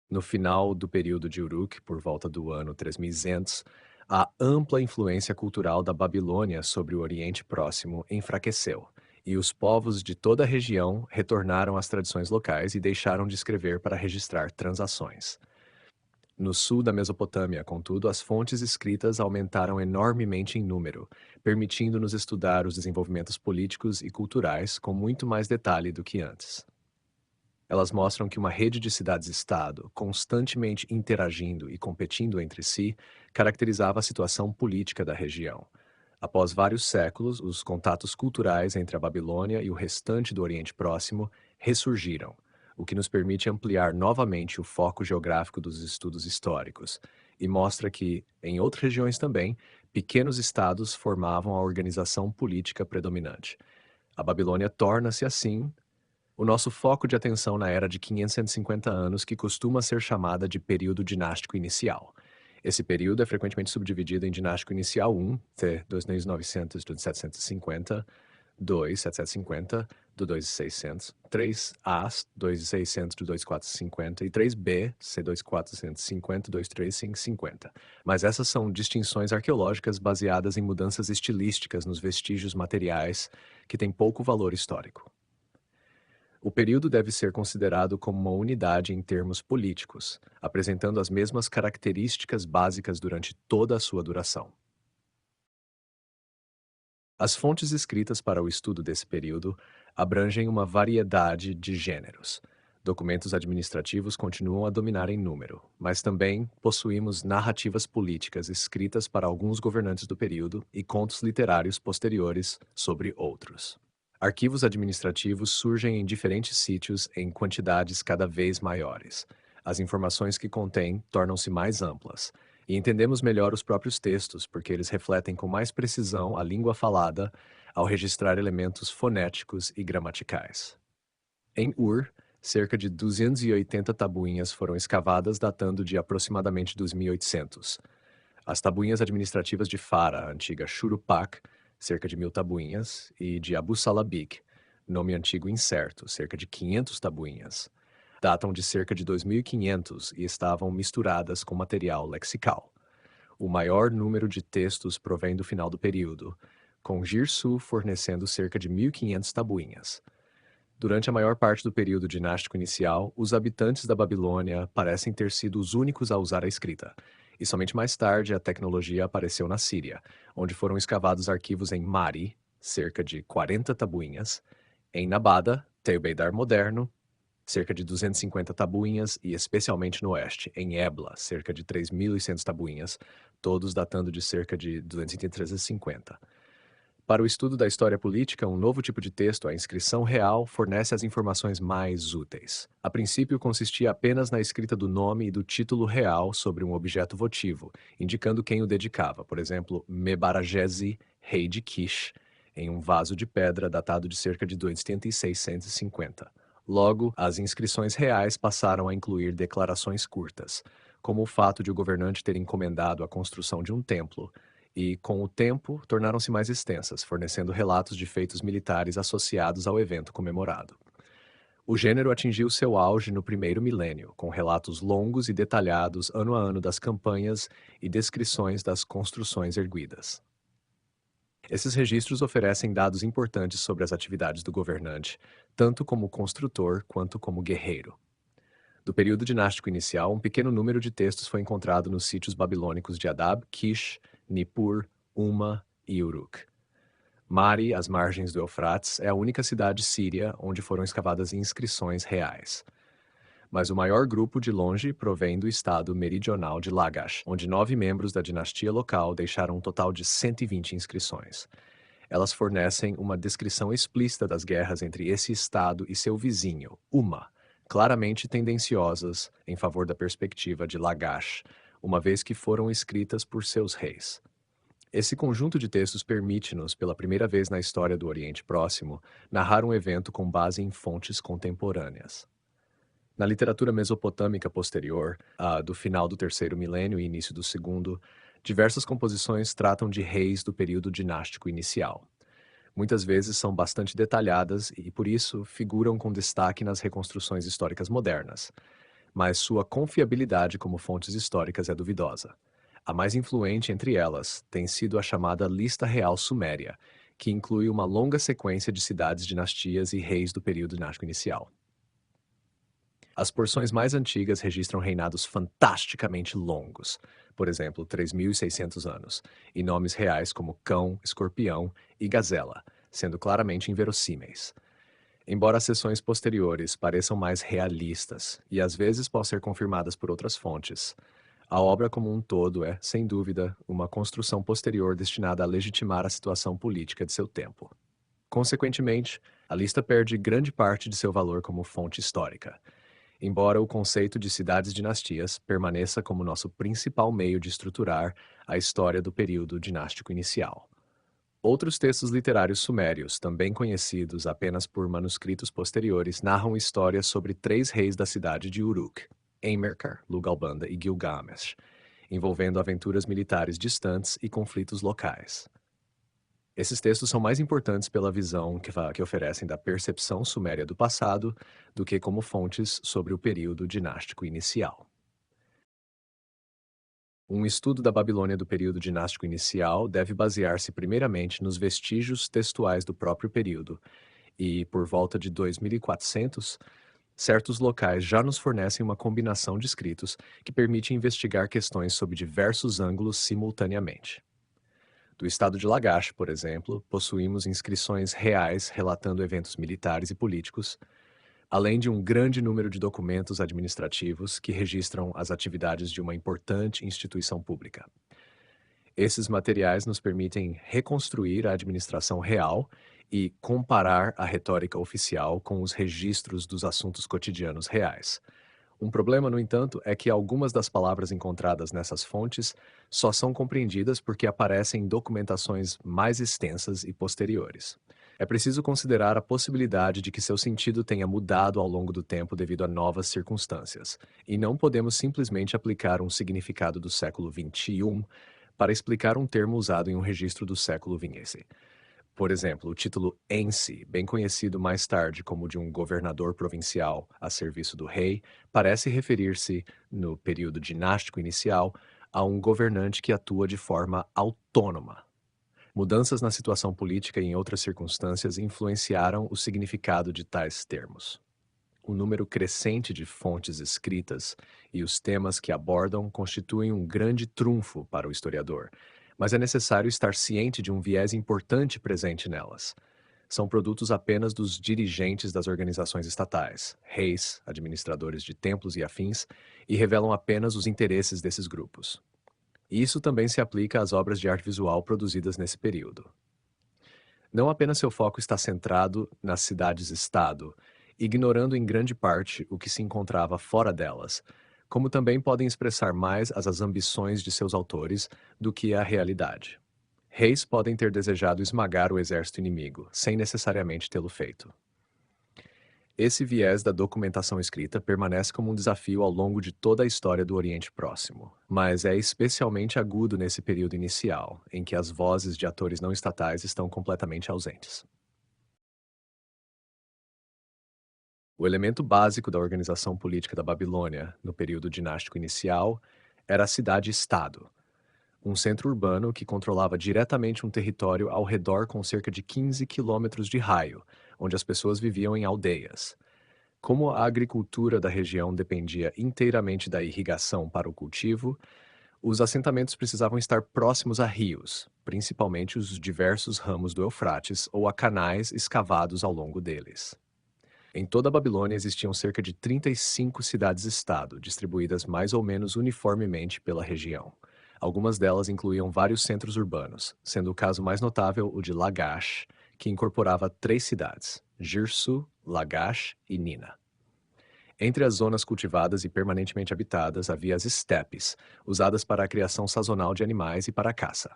No final do período de Uruk, por volta do ano 3200, a ampla influência cultural da Babilônia sobre o Oriente Próximo enfraqueceu, e os povos de toda a região retornaram às tradições locais e deixaram de escrever para registrar transações. No sul da Mesopotâmia, contudo, as fontes escritas aumentaram enormemente em número, permitindo-nos estudar os desenvolvimentos políticos e culturais com muito mais detalhe do que antes. Elas mostram que uma rede de cidades-estado, constantemente interagindo e competindo entre si, caracterizava a situação política da região. Após vários séculos, os contatos culturais entre a Babilônia e o restante do Oriente Próximo ressurgiram, o que nos permite ampliar novamente o foco geográfico dos estudos históricos, e mostra que, em outras regiões também, pequenos estados formavam a organização política predominante. A Babilônia torna-se, assim, o nosso foco de atenção na era de 550 anos, que costuma ser chamada de período dinástico inicial. Esse período é frequentemente subdividido em dinástico inicial 1, t 2900 do 750, 2, 750, do 2600, 3 As, 2600 do 2450 e 3B, C 2450, 2350. Mas essas são distinções arqueológicas baseadas em mudanças estilísticas nos vestígios materiais que têm pouco valor histórico. O período deve ser considerado como uma unidade em termos políticos, apresentando as mesmas características básicas durante toda a sua duração. As fontes escritas para o estudo desse período abrangem uma variedade de gêneros. Documentos administrativos continuam a dominar em número, mas também possuímos narrativas políticas escritas para alguns governantes do período e contos literários posteriores sobre outros. Arquivos administrativos surgem em diferentes sítios em quantidades cada vez maiores. As informações que contêm tornam-se mais amplas, e entendemos melhor os próprios textos, porque eles refletem com mais precisão a língua falada ao registrar elementos fonéticos e gramaticais. Em Ur, cerca de 280 tabuinhas foram escavadas datando de aproximadamente 2800. As tabuinhas administrativas de Fara, a antiga Shuruppak, cerca de 1000 tabuinhas, e de Abu Salabik, nome antigo incerto, cerca de 500 tabuinhas, datam de cerca de 2500 e estavam misturadas com material lexical. O maior número de textos provém do final do período, com Girsu fornecendo cerca de 1500 tabuinhas. Durante a maior parte do período dinástico inicial, os habitantes da Babilônia parecem ter sido os únicos a usar a escrita, e somente mais tarde a tecnologia apareceu na Síria, onde foram escavados arquivos em Mari, cerca de 40 tabuinhas, em Nabada, Teubeidar moderno, cerca de 250 tabuinhas, e especialmente no oeste, em Ebla, cerca de 3.100 tabuinhas, todos datando de cerca de 233 a 50. Para o estudo da história política, um novo tipo de texto, a inscrição real, fornece as informações mais úteis. A princípio, consistia apenas na escrita do nome e do título real sobre um objeto votivo, indicando quem o dedicava, por exemplo, Mebarajese, rei de Kish, em um vaso de pedra datado de cerca de 2650. Logo, as inscrições reais passaram a incluir declarações curtas, como o fato de o governante ter encomendado a construção de um templo, e, com o tempo, tornaram-se mais extensas, fornecendo relatos de feitos militares associados ao evento comemorado. O gênero atingiu seu auge no primeiro milênio, com relatos longos e detalhados ano a ano das campanhas e descrições das construções erguidas. Esses registros oferecem dados importantes sobre as atividades do governante, tanto como construtor quanto como guerreiro. Do período dinástico inicial, um pequeno número de textos foi encontrado nos sítios babilônicos de Adab, Kish, Nippur, Uma e Uruk. Mari, às margens do Eufrates, é a única cidade síria onde foram escavadas inscrições reais. Mas o maior grupo, de longe, provém do estado meridional de Lagash, onde 9 membros da dinastia local deixaram um total de 120 inscrições. Elas fornecem uma descrição explícita das guerras entre esse estado e seu vizinho, Uma, claramente tendenciosas em favor da perspectiva de Lagash, uma vez que foram escritas por seus reis. Esse conjunto de textos permite-nos, pela primeira vez na história do Oriente Próximo, narrar um evento com base em fontes contemporâneas. Na literatura mesopotâmica posterior, a do final do terceiro milênio e início do segundo, diversas composições tratam de reis do período dinástico inicial. Muitas vezes são bastante detalhadas e, por isso, figuram com destaque nas reconstruções históricas modernas. mas sua confiabilidade como fontes históricas é duvidosa. A mais influente entre elas tem sido a chamada Lista Real Suméria, que inclui uma longa sequência de cidades, dinastias e reis do período dinástico inicial. As porções mais antigas registram reinados fantasticamente longos, por exemplo, 3.600 anos, e nomes reais como cão, escorpião e gazela, sendo claramente inverossímeis. Embora as seções posteriores pareçam mais realistas e às vezes possam ser confirmadas por outras fontes, a obra como um todo é, sem dúvida, uma construção posterior destinada a legitimar a situação política de seu tempo. Consequentemente, a lista perde grande parte de seu valor como fonte histórica, embora o conceito de cidades-dinastias permaneça como nosso principal meio de estruturar a história do período dinástico inicial. Outros textos literários sumérios, também conhecidos apenas por manuscritos posteriores, narram histórias sobre três reis da cidade de Uruk, Enmerkar, Lugalbanda e Gilgamesh, envolvendo aventuras militares distantes e conflitos locais. Esses textos são mais importantes pela visão que oferecem da percepção suméria do passado do que como fontes sobre o período dinástico inicial. Um estudo da Babilônia do período dinástico inicial deve basear-se primeiramente nos vestígios textuais do próprio período, e, por volta de 2400, certos locais já nos fornecem uma combinação de escritos que permite investigar questões sob diversos ângulos simultaneamente. Do estado de Lagash, por exemplo, possuímos inscrições reais relatando eventos militares e políticos, além de um grande número de documentos administrativos que registram as atividades de uma importante instituição pública. Esses materiais nos permitem reconstruir a administração real e comparar a retórica oficial com os registros dos assuntos cotidianos reais. Um problema, no entanto, é que algumas das palavras encontradas nessas fontes só são compreendidas porque aparecem em documentações mais extensas e posteriores. É preciso considerar a possibilidade de que seu sentido tenha mudado ao longo do tempo devido a novas circunstâncias, e não podemos simplesmente aplicar um significado do século XXI para explicar um termo usado em um registro do século XX. Por exemplo, o título Ensi, bem conhecido mais tarde como de um governador provincial a serviço do rei, parece referir-se, no período dinástico inicial, a um governante que atua de forma autônoma. Mudanças na situação política e em outras circunstâncias influenciaram o significado de tais termos. O número crescente de fontes escritas e os temas que abordam constituem um grande trunfo para o historiador, mas é necessário estar ciente de um viés importante presente nelas. São produtos apenas dos dirigentes das organizações estatais, reis, administradores de templos e afins, e revelam apenas os interesses desses grupos. E isso também se aplica às obras de arte visual produzidas nesse período. Não apenas seu foco está centrado nas cidades-estado, ignorando em grande parte o que se encontrava fora delas, como também podem expressar mais as ambições de seus autores do que a realidade. Reis podem ter desejado esmagar o exército inimigo, sem necessariamente tê-lo feito. Esse viés da documentação escrita permanece como um desafio ao longo de toda a história do Oriente Próximo, mas é especialmente agudo nesse período inicial, em que as vozes de atores não estatais estão completamente ausentes. O elemento básico da organização política da Babilônia, no período dinástico inicial, era a cidade-estado, um centro urbano que controlava diretamente um território ao redor com cerca de 15 quilômetros de raio, onde as pessoas viviam em aldeias. Como a agricultura da região dependia inteiramente da irrigação para o cultivo, os assentamentos precisavam estar próximos a rios, principalmente os diversos ramos do Eufrates ou a canais escavados ao longo deles. Em toda a Babilônia existiam cerca de 35 cidades-estado, distribuídas mais ou menos uniformemente pela região. Algumas delas incluíam vários centros urbanos, sendo o caso mais notável o de Lagash, que incorporava três cidades, Girsu, Lagash e Nina. Entre as zonas cultivadas e permanentemente habitadas havia as estepes, usadas para a criação sazonal de animais e para a caça.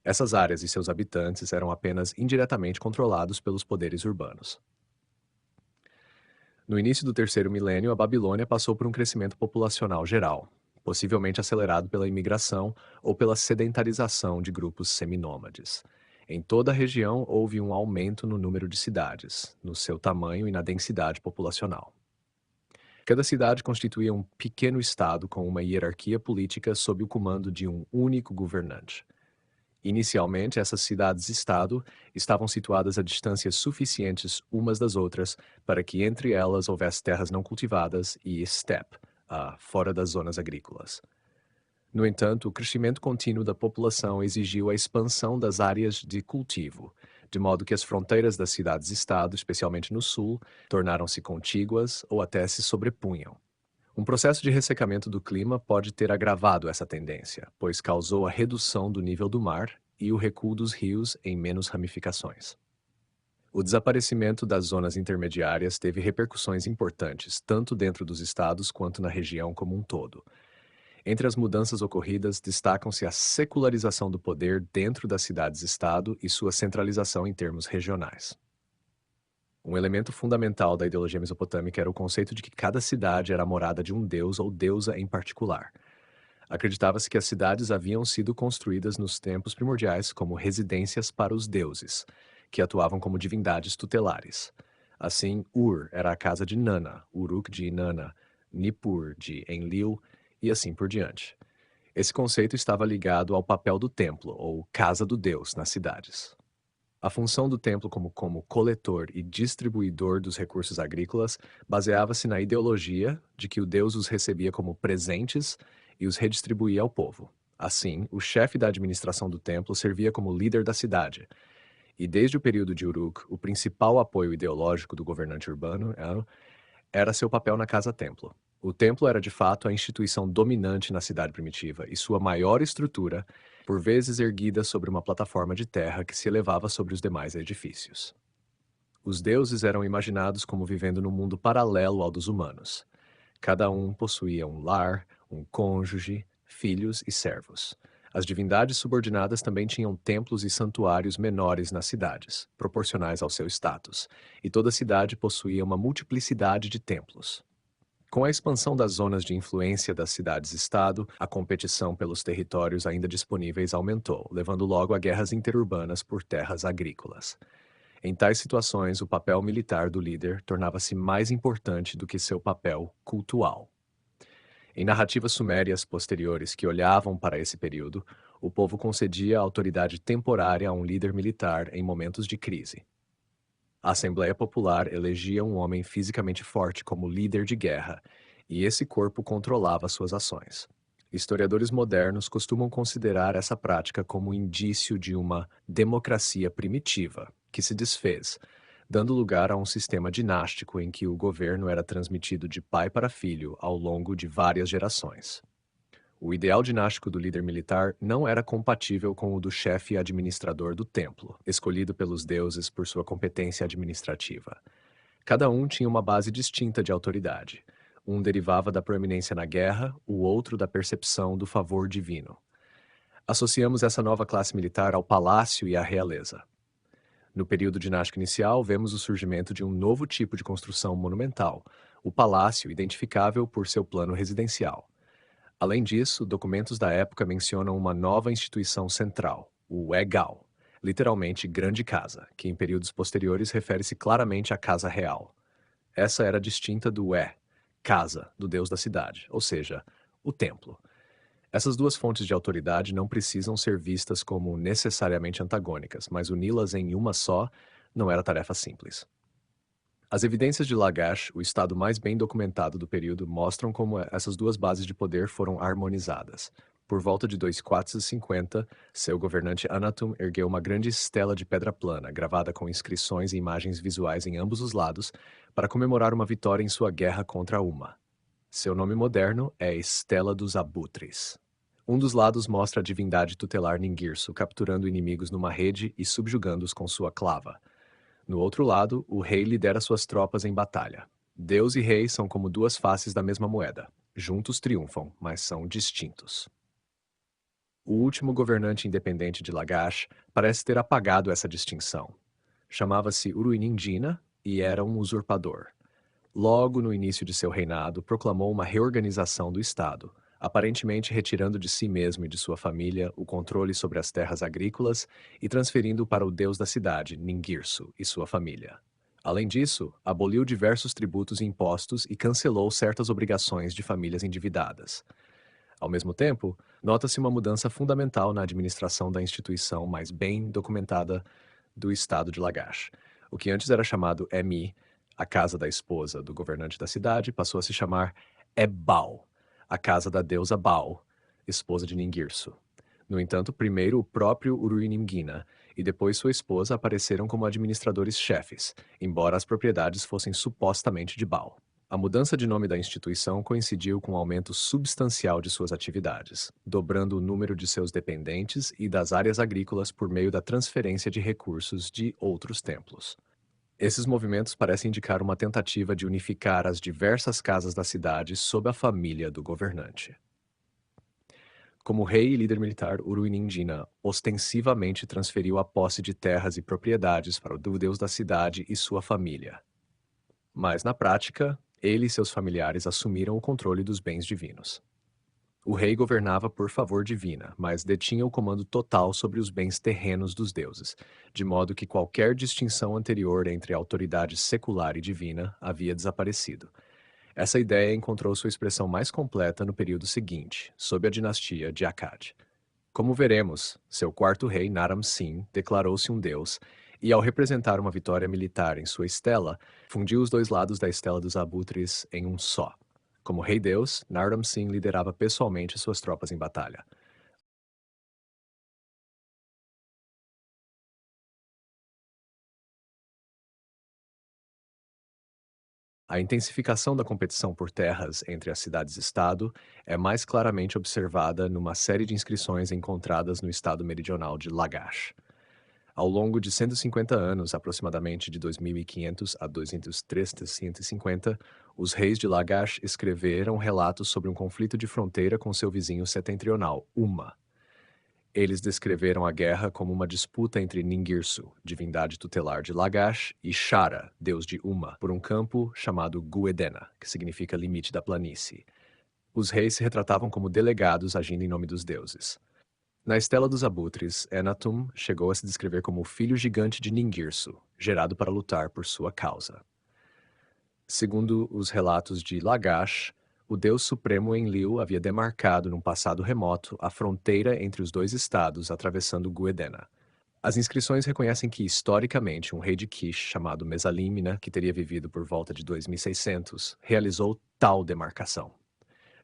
Essas áreas e seus habitantes eram apenas indiretamente controlados pelos poderes urbanos. No início do terceiro milênio, a Babilônia passou por um crescimento populacional geral, possivelmente acelerado pela imigração ou pela sedentarização de grupos seminômades. Em toda a região houve um aumento no número de cidades, no seu tamanho e na densidade populacional. Cada cidade constituía um pequeno estado com uma hierarquia política sob o comando de um único governante. Inicialmente, essas cidades-estado estavam situadas a distâncias suficientes umas das outras para que entre elas houvesse terras não cultivadas e steppe, fora das zonas agrícolas. No entanto, o crescimento contínuo da população exigiu a expansão das áreas de cultivo, de modo que as fronteiras das cidades-estado, especialmente no sul, tornaram-se contíguas ou até se sobrepunham. Um processo de ressecamento do clima pode ter agravado essa tendência, pois causou a redução do nível do mar e o recuo dos rios em menos ramificações. O desaparecimento das zonas intermediárias teve repercussões importantes, tanto dentro dos estados quanto na região como um todo. Entre as mudanças ocorridas, destacam-se a secularização do poder dentro das cidades-estado e sua centralização em termos regionais. Um elemento fundamental da ideologia mesopotâmica era o conceito de que cada cidade era a morada de um deus ou deusa em particular. Acreditava-se que as cidades haviam sido construídas nos tempos primordiais como residências para os deuses, que atuavam como divindades tutelares. Assim, Ur era a casa de Nana, Uruk de Inanna, Nippur de Enlil e assim por diante. Esse conceito estava ligado ao papel do templo, ou casa do deus, nas cidades. A função do templo como coletor e distribuidor dos recursos agrícolas baseava-se na ideologia de que o deus os recebia como presentes e os redistribuía ao povo. Assim, o chefe da administração do templo servia como líder da cidade. E desde o período de Uruk, o principal apoio ideológico do governante urbano era seu papel na casa-templo. O templo era de fato a instituição dominante na cidade primitiva e sua maior estrutura, por vezes erguida sobre uma plataforma de terra que se elevava sobre os demais edifícios. Os deuses eram imaginados como vivendo num mundo paralelo ao dos humanos. Cada um possuía um lar, um cônjuge, filhos e servos. As divindades subordinadas também tinham templos e santuários menores nas cidades, proporcionais ao seu status, e toda cidade possuía uma multiplicidade de templos. Com a expansão das zonas de influência das cidades-estado, a competição pelos territórios ainda disponíveis aumentou, levando logo a guerras interurbanas por terras agrícolas. Em tais situações, o papel militar do líder tornava-se mais importante do que seu papel cultual. Em narrativas sumérias posteriores que olhavam para esse período, o povo concedia autoridade temporária a um líder militar em momentos de crise. A Assembleia Popular elegia um homem fisicamente forte como líder de guerra, e esse corpo controlava suas ações. Historiadores modernos costumam considerar essa prática como indício de uma democracia primitiva, que se desfez, dando lugar a um sistema dinástico em que o governo era transmitido de pai para filho ao longo de várias gerações. O ideal dinástico do líder militar não era compatível com o do chefe administrador do templo, escolhido pelos deuses por sua competência administrativa. Cada um tinha uma base distinta de autoridade. Um derivava da proeminência na guerra, o outro da percepção do favor divino. Associamos essa nova classe militar ao palácio e à realeza. No período dinástico inicial, vemos o surgimento de um novo tipo de construção monumental, o palácio, identificável por seu plano residencial. Além disso, documentos da época mencionam uma nova instituição central, o Egal, literalmente grande casa, que em períodos posteriores refere-se claramente à casa real. Essa era distinta do casa, do deus da cidade, ou seja, o templo. Essas duas fontes de autoridade não precisam ser vistas como necessariamente antagônicas, mas uni-las em uma só não era tarefa simples. As evidências de Lagash, o estado mais bem documentado do período, mostram como essas duas bases de poder foram harmonizadas. Por volta de 2450, seu governante Anatum ergueu uma grande estela de pedra plana, gravada com inscrições e imagens visuais em ambos os lados, para comemorar uma vitória em sua guerra contra Uma. Seu nome moderno é Estela dos Abutres. Um dos lados mostra a divindade tutelar Ningirsu capturando inimigos numa rede e subjugando-os com sua clava. No outro lado, o rei lidera suas tropas em batalha. Deus e rei são como duas faces da mesma moeda. Juntos triunfam, mas são distintos. O último governante independente de Lagash parece ter apagado essa distinção. Chamava-se Uruinindina e era um usurpador. Logo no início de seu reinado, proclamou uma reorganização do Estado, aparentemente retirando de si mesmo e de sua família o controle sobre as terras agrícolas e transferindo para o deus da cidade, Ningirsu, e sua família. Além disso, aboliu diversos tributos e impostos e cancelou certas obrigações de famílias endividadas. Ao mesmo tempo, nota-se uma mudança fundamental na administração da instituição mais bem documentada do estado de Lagash. O que antes era chamado Emi, a casa da esposa do governante da cidade, passou a se chamar Ebal, a casa da deusa Baal, esposa de Ningirsu. No entanto, primeiro o próprio Uruinimgina e depois sua esposa apareceram como administradores-chefes, embora as propriedades fossem supostamente de Baal. A mudança de nome da instituição coincidiu com um aumento substancial de suas atividades, dobrando o número de seus dependentes e das áreas agrícolas por meio da transferência de recursos de outros templos. Esses movimentos parecem indicar uma tentativa de unificar as diversas casas da cidade sob a família do governante. Como rei e líder militar, Uruinindina ostensivamente transferiu a posse de terras e propriedades para o deus da cidade e sua família. Mas, na prática, ele e seus familiares assumiram o controle dos bens divinos. O rei governava por favor divina, mas detinha o comando total sobre os bens terrenos dos deuses, de modo que qualquer distinção anterior entre autoridade secular e divina havia desaparecido. Essa ideia encontrou sua expressão mais completa no período seguinte, sob a dinastia de Akkad. Como veremos, seu quarto rei, Naram-Sin, declarou-se um deus, e ao representar uma vitória militar em sua estela, fundiu os dois lados da estela dos abutres em um só. Como rei-deus, Naram-Sin liderava pessoalmente suas tropas em batalha. A intensificação da competição por terras entre as cidades-estado é mais claramente observada numa série de inscrições encontradas no estado meridional de Lagash. Ao longo de 150 anos, aproximadamente de 2500 a 2350, os reis de Lagash escreveram relatos sobre um conflito de fronteira com seu vizinho setentrional, Uma. Eles descreveram a guerra como uma disputa entre Ningirsu, divindade tutelar de Lagash, e Shara, deus de Uma, por um campo chamado Guedena, que significa limite da planície. Os reis se retratavam como delegados agindo em nome dos deuses. Na Estela dos Abutres, Enatum chegou a se descrever como o filho gigante de Ningirsu, gerado para lutar por sua causa. Segundo os relatos de Lagash, o deus supremo Enlil havia demarcado num passado remoto a fronteira entre os dois estados atravessando Guedena. As inscrições reconhecem que, historicamente, um rei de Kish chamado Mesalimna, que teria vivido por volta de 2600, realizou tal demarcação.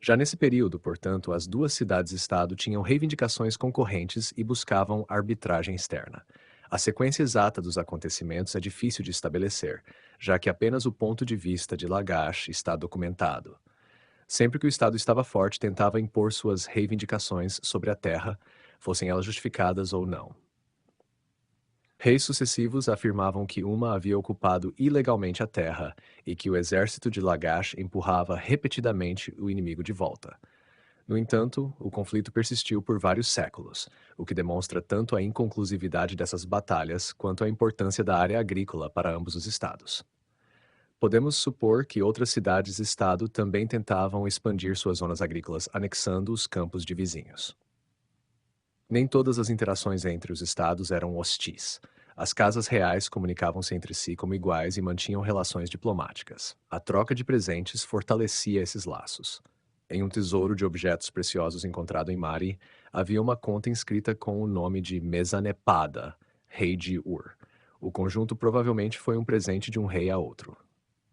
Já nesse período, portanto, as duas cidades-estado tinham reivindicações concorrentes e buscavam arbitragem externa. A sequência exata dos acontecimentos é difícil de estabelecer, já que apenas o ponto de vista de Lagash está documentado. Sempre que o Estado estava forte, tentava impor suas reivindicações sobre a terra, fossem elas justificadas ou não. Reis sucessivos afirmavam que Uma havia ocupado ilegalmente a terra e que o exército de Lagash empurrava repetidamente o inimigo de volta. No entanto, o conflito persistiu por vários séculos, o que demonstra tanto a inconclusividade dessas batalhas quanto a importância da área agrícola para ambos os estados. Podemos supor que outras cidades-estado também tentavam expandir suas zonas agrícolas, anexando os campos de vizinhos. Nem todas as interações entre os estados eram hostis. As casas reais comunicavam-se entre si como iguais e mantinham relações diplomáticas. A troca de presentes fortalecia esses laços. Em um tesouro de objetos preciosos encontrado em Mari, havia uma conta inscrita com o nome de Mesanepada, rei de Ur. O conjunto provavelmente foi um presente de um rei a outro.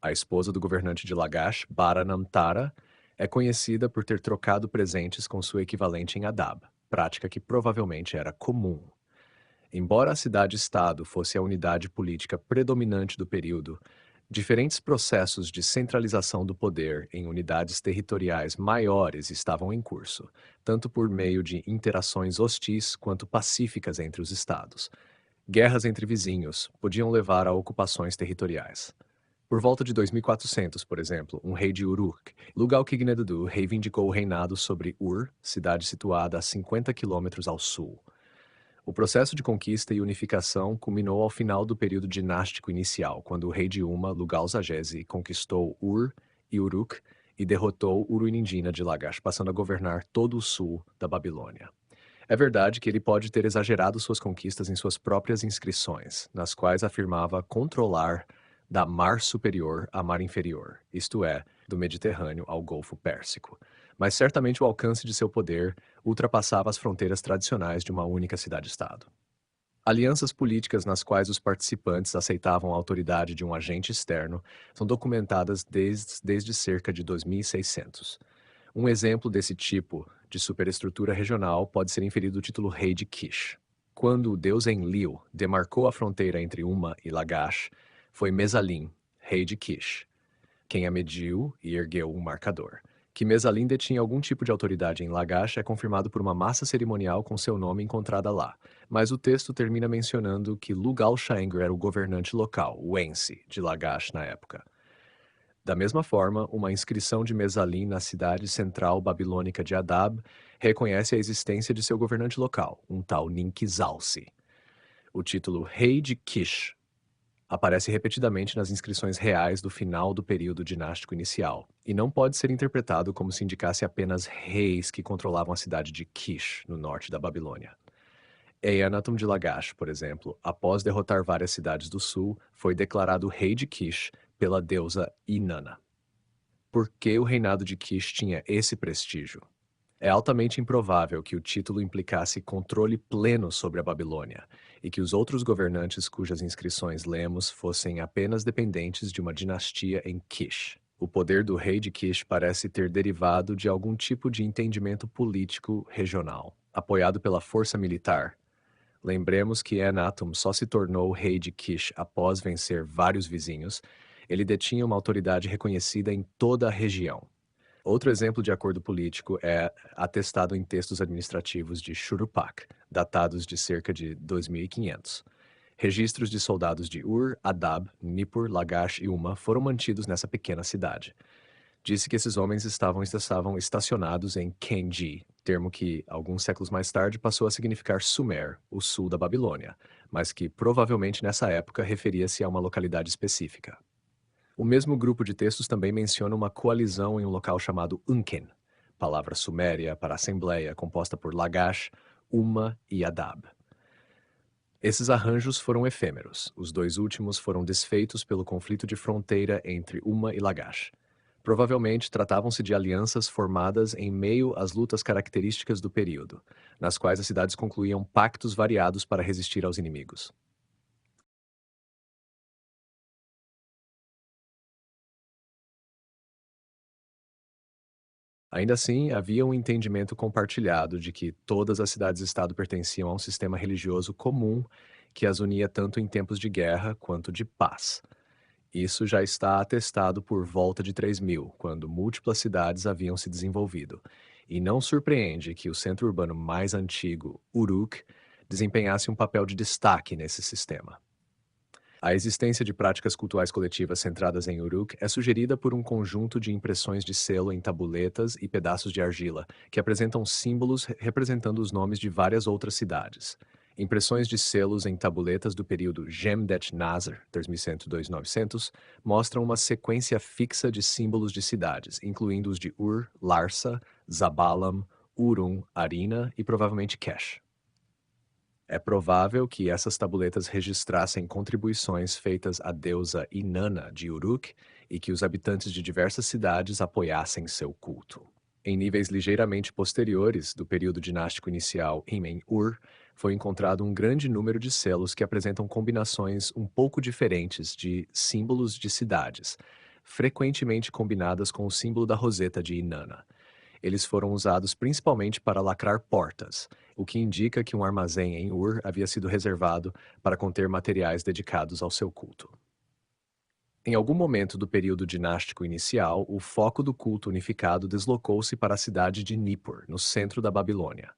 A esposa do governante de Lagash, Baranamtara, é conhecida por ter trocado presentes com sua equivalente em Adab, prática que provavelmente era comum. Embora a cidade-estado fosse a unidade política predominante do período, diferentes processos de centralização do poder em unidades territoriais maiores estavam em curso, tanto por meio de interações hostis quanto pacíficas entre os estados. Guerras entre vizinhos podiam levar a ocupações territoriais. Por volta de 2400, por exemplo, um rei de Uruk, Lugal-Kigneddu, reivindicou o reinado sobre Ur, cidade situada a 50 quilômetros ao sul. O processo de conquista e unificação culminou ao final do período dinástico inicial, quando o rei de Uma, Lugal-Zagezi, conquistou Ur e Uruk e derrotou Uruinindina de Lagash, passando a governar todo o sul da Babilônia. É verdade que ele pode ter exagerado suas conquistas em suas próprias inscrições, nas quais afirmava controlar da Mar Superior a Mar Inferior, isto é, do Mediterrâneo ao Golfo Pérsico. Mas certamente o alcance de seu poder ultrapassava as fronteiras tradicionais de uma única cidade-estado. Alianças políticas nas quais os participantes aceitavam a autoridade de um agente externo são documentadas desde cerca de 2600. Um exemplo desse tipo de superestrutura regional pode ser inferido do título Rei de Kish. Quando o deus Enlil demarcou a fronteira entre Uma e Lagash, foi Mesalim, rei de Kish, quem a mediu e ergueu um marcador. Que Mesalim detinha algum tipo de autoridade em Lagash é confirmado por uma massa cerimonial com seu nome encontrada lá, mas o texto termina mencionando que Lugal Shangri era o governante local, o Ensi, de Lagash na época. Da mesma forma, uma inscrição de Mesalim na cidade central babilônica de Adab reconhece a existência de seu governante local, um tal Ninkizalsi. O título Rei de Kish aparece repetidamente nas inscrições reais do final do período dinástico inicial, e não pode ser interpretado como se indicasse apenas reis que controlavam a cidade de Kish, no norte da Babilônia. Eanatum de Lagash, por exemplo, após derrotar várias cidades do sul, foi declarado rei de Kish pela deusa Inanna. Por que o reinado de Kish tinha esse prestígio? É altamente improvável que o título implicasse controle pleno sobre a Babilônia, e que os outros governantes cujas inscrições lemos fossem apenas dependentes de uma dinastia em Kish. O poder do rei de Kish parece ter derivado de algum tipo de entendimento político regional, apoiado pela força militar. Lembremos que Enatum só se tornou rei de Kish após vencer vários vizinhos. Ele detinha uma autoridade reconhecida em toda a região. Outro exemplo de acordo político é atestado em textos administrativos de Shuruppak, datados de cerca de 2500. Registros de soldados de Ur, Adab, Nippur, Lagash e Uma foram mantidos nessa pequena cidade. Disse que esses homens estavam estacionados em Kenji, termo que, alguns séculos mais tarde, passou a significar Sumer, o sul da Babilônia, mas que provavelmente nessa época referia-se a uma localidade específica. O mesmo grupo de textos também menciona uma coalizão em um local chamado Unken, palavra suméria para assembleia composta por Lagash, Uma e Adab. Esses arranjos foram efêmeros. Os dois últimos foram desfeitos pelo conflito de fronteira entre Uma e Lagash. Provavelmente tratavam-se de alianças formadas em meio às lutas características do período, nas quais as cidades concluíam pactos variados para resistir aos inimigos. Ainda assim, havia um entendimento compartilhado de que todas as cidades-estado pertenciam a um sistema religioso comum que as unia tanto em tempos de guerra quanto de paz. Isso já está atestado por volta de 3000, quando múltiplas cidades haviam se desenvolvido. E não surpreende que o centro urbano mais antigo, Uruk, desempenhasse um papel de destaque nesse sistema. A existência de práticas cultuais coletivas centradas em Uruk é sugerida por um conjunto de impressões de selo em tabuletas e pedaços de argila, que apresentam símbolos representando os nomes de várias outras cidades. Impressões de selos em tabuletas do período Jemdet Nasr, 2100-2900, mostram uma sequência fixa de símbolos de cidades, incluindo os de Ur, Larsa, Zabalam, Urum, Arina e provavelmente Kesh. É provável que essas tabuletas registrassem contribuições feitas à deusa Inanna de Uruk e que os habitantes de diversas cidades apoiassem seu culto. Em níveis ligeiramente posteriores do período dinástico inicial Imen-Ur, foi encontrado um grande número de selos que apresentam combinações um pouco diferentes de símbolos de cidades, frequentemente combinadas com o símbolo da roseta de Inanna. Eles foram usados principalmente para lacrar portas, o que indica que um armazém em Ur havia sido reservado para conter materiais dedicados ao seu culto. Em algum momento do período dinástico inicial, o foco do culto unificado deslocou-se para a cidade de Nippur, no centro da Babilônia.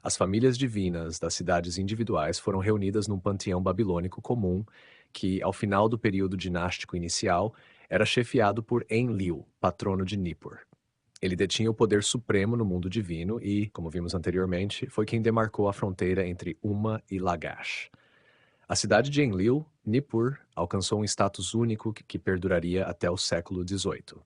As famílias divinas das cidades individuais foram reunidas num panteão babilônico comum, que, ao final do período dinástico inicial, era chefiado por Enlil, patrono de Nippur. Ele detinha o poder supremo no mundo divino e, como vimos anteriormente, foi quem demarcou a fronteira entre Uma e Lagash. A cidade de Enlil, Nippur, alcançou um status único que perduraria até o século XVIII.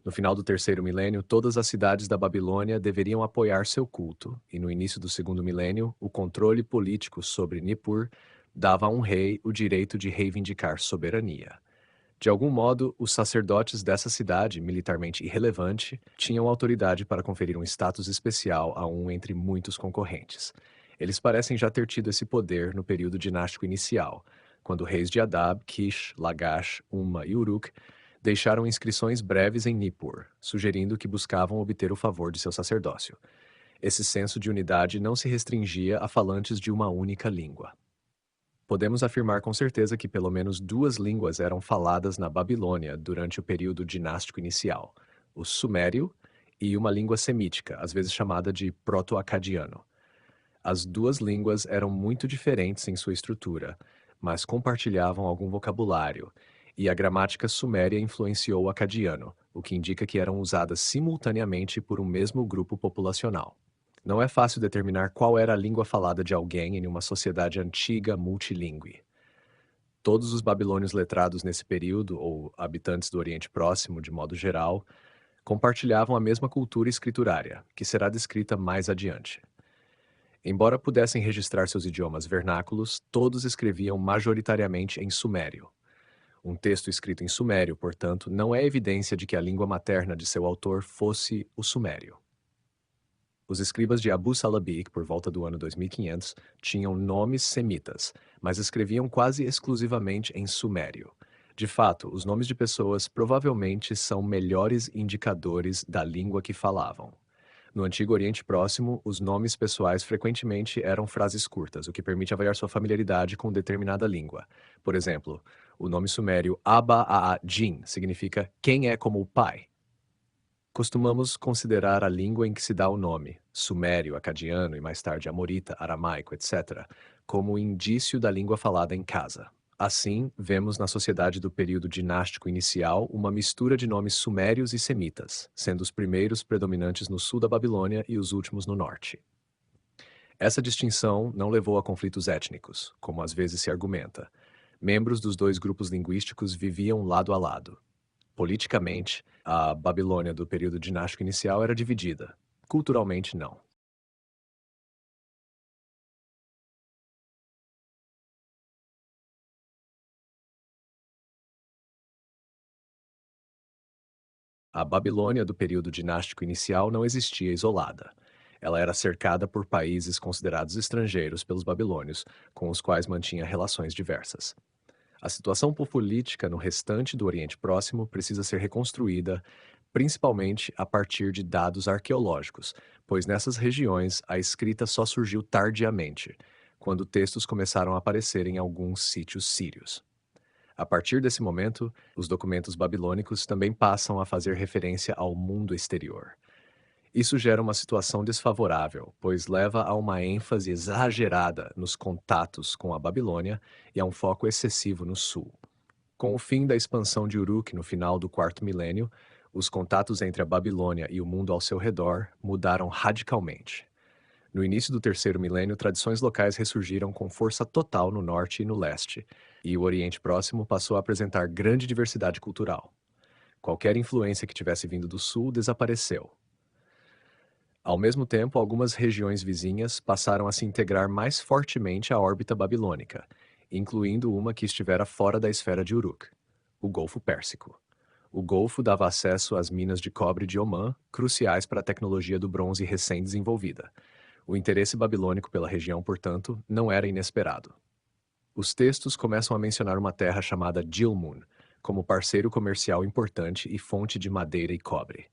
No final do terceiro milênio, todas as cidades da Babilônia deveriam apoiar seu culto, e no início do segundo milênio, o controle político sobre Nippur dava a um rei o direito de reivindicar soberania. De algum modo, os sacerdotes dessa cidade, militarmente irrelevante, tinham autoridade para conferir um status especial a um entre muitos concorrentes. Eles parecem já ter tido esse poder no período dinástico inicial, quando reis de Adab, Kish, Lagash, Umma e Uruk deixaram inscrições breves em Nippur, sugerindo que buscavam obter o favor de seu sacerdócio. Esse senso de unidade não se restringia a falantes de uma única língua. Podemos afirmar com certeza que pelo menos duas línguas eram faladas na Babilônia durante o período dinástico inicial: o sumério e uma língua semítica, às vezes chamada de proto-acadiano. As duas línguas eram muito diferentes em sua estrutura, mas compartilhavam algum vocabulário, e a gramática suméria influenciou o acadiano, o que indica que eram usadas simultaneamente por um mesmo grupo populacional. Não é fácil determinar qual era a língua falada de alguém em uma sociedade antiga multilingüe. Todos os babilônios letrados nesse período, ou habitantes do Oriente Próximo de modo geral, compartilhavam a mesma cultura escriturária, que será descrita mais adiante. Embora pudessem registrar seus idiomas vernáculos, todos escreviam majoritariamente em sumério. Um texto escrito em sumério, portanto, não é evidência de que a língua materna de seu autor fosse o sumério. Os escribas de Abu Salabik, por volta do ano 2500, tinham nomes semitas, mas escreviam quase exclusivamente em sumério. De fato, os nomes de pessoas provavelmente são melhores indicadores da língua que falavam. No Antigo Oriente Próximo, os nomes pessoais frequentemente eram frases curtas, o que permite avaliar sua familiaridade com determinada língua. Por exemplo, o nome sumério Aba-a-Jin significa quem é como o pai. Costumamos considerar a língua em que se dá o nome, sumério, acadiano e mais tarde amorita, aramaico, etc., como indício da língua falada em casa. Assim, vemos na sociedade do período dinástico inicial uma mistura de nomes sumérios e semitas, sendo os primeiros predominantes no sul da Babilônia e os últimos no norte. Essa distinção não levou a conflitos étnicos, como às vezes se argumenta. Membros dos dois grupos linguísticos viviam lado a lado. Politicamente, a Babilônia do período dinástico inicial era dividida. Culturalmente, não. A Babilônia do período dinástico inicial não existia isolada. Ela era cercada por países considerados estrangeiros pelos babilônios, com os quais mantinha relações diversas. A situação política no restante do Oriente Próximo precisa ser reconstruída, principalmente a partir de dados arqueológicos, pois nessas regiões a escrita só surgiu tardiamente, quando textos começaram a aparecer em alguns sítios sírios. A partir desse momento, os documentos babilônicos também passam a fazer referência ao mundo exterior. Isso gera uma situação desfavorável, pois leva a uma ênfase exagerada nos contatos com a Babilônia e a um foco excessivo no sul. Com o fim da expansão de Uruk no final do quarto milênio, os contatos entre a Babilônia e o mundo ao seu redor mudaram radicalmente. No início do terceiro milênio, tradições locais ressurgiram com força total no norte e no leste, e o Oriente Próximo passou a apresentar grande diversidade cultural. Qualquer influência que tivesse vindo do sul desapareceu. Ao mesmo tempo, algumas regiões vizinhas passaram a se integrar mais fortemente à órbita babilônica, incluindo uma que estivera fora da esfera de Uruk, o Golfo Pérsico. O Golfo dava acesso às minas de cobre de Omã, cruciais para a tecnologia do bronze recém-desenvolvida. O interesse babilônico pela região, portanto, não era inesperado. Os textos começam a mencionar uma terra chamada Dilmun, como parceiro comercial importante e fonte de madeira e cobre.